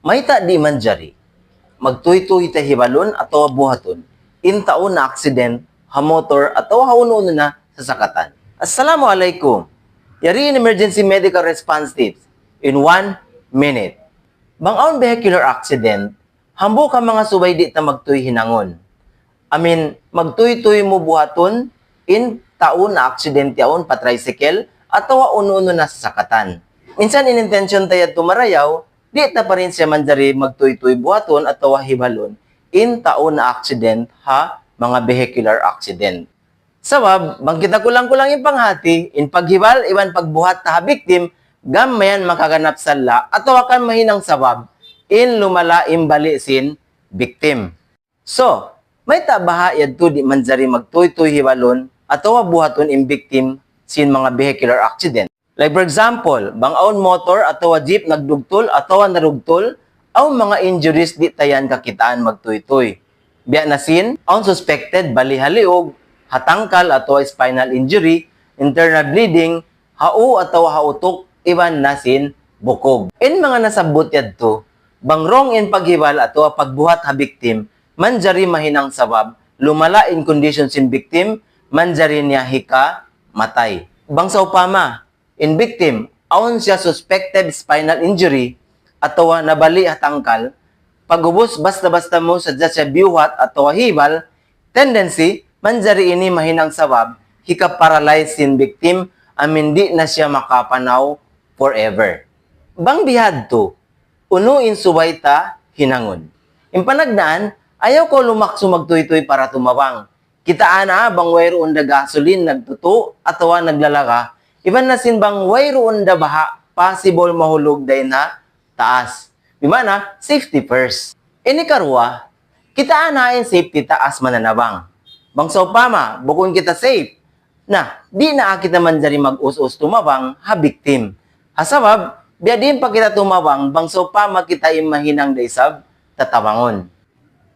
Mayta di man jari, magtuytoy ta hibalon ato buhaton, in taon na aksident, ha motor ato hauno na sa sakatan. Assalamualaikum. Yari in emergency medical response tips in 1 minute. Bangaon vehicular accident, hambo ka mga subay di ta magtuy hinangon. Magtuy-tuy mo buhaton in taon na aksidente yaon pa tricycle ato uno-uno na sa sakatan. Minsan in-intention tayo tumarayaw, di ta pa rin siya manjari magtuy-tuy buhaton ato hibalon in taon na accident ha mga vehicular accident. Sabab, bangkita kulang-kulang yung panghati, in paghibal, iwan pagbuhat ta victim, gamayan makaganap sala ato akan mahinang sabab in lumala imbali sin victim. So, may tabaha yadto di manjari magtuy-tuy hibalon ato buhaton in victim sin mga vehicular accident. Like for example, bangaon motor ato jeep nagdugtol ato narugtol aw mga injuries di tayan kakitaan magtuy-tuy. Biya na sin, ang suspected balihaliog, hatangkal ato spinal injury, internal bleeding, hao ato hautok, iwan na sin bukog. In mga nasabot yadto, bang wrong in paghibal ato pagbuhat ha victim, manjari mahinang sabab, lumala in condition sin victim, manjari niya hika matay. Bang sa upama, in victim, aon siya suspected spinal injury, ato nabali hatangkal, pagubos basta-basta mo sa siya biuhat ato hibal, tendency, manjari ini mahinang sabab, hika paralyzed sin victim, di na siya makapanaw forever. Bang bihad to, uno in subay ta hinangon. In panagdaan, ayaw ko lumakso magtuy-tuy para tumabang. Kitaan na bang wayroon da gasoline nagtuto atawa naglalaka, iban na sin bang wayroon da baha, possible mahulog day na taas. Bimana, safety first. Inikarwa, kitaan na in safety taas mananabang. Bang sa upama, bukon kita safe, na di na kita man dyan mag-us-us tumabang ha victim. Hasabab, biya din pa kita tumabang, bang sa upama kita imahinang daysab, tatabangon.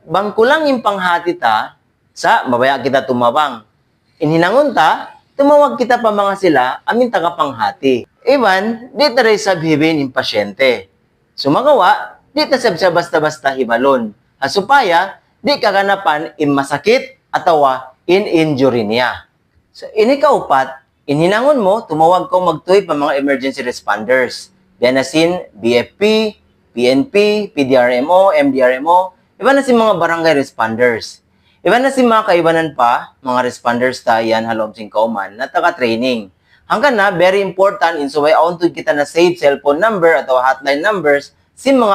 Bang kulang yung panghati ta, sa mabaya kita tumabang. Inhinangon ta, tumawag kita pa mga sila, amin tagapanghati. Iban, di taray sabhibin yung pasyente. Sumagawa, di ta sabsa basta-basta hibalon. Hasupaya, di kaganapan in masakit atawa in injury niya. So, inikaupat, inhinangon mo, tumawag ko magtuy pa mga emergency responders. Danasin, BFP, PNP, PDRMO, MDRMO, iba na si mga barangay responders. Iba na si mga kaibanan pa, mga responders tayan halom sing kauman na taga-training. Hanggang na, very important, in so way, auntud kita na save cellphone number atau hotline numbers si mga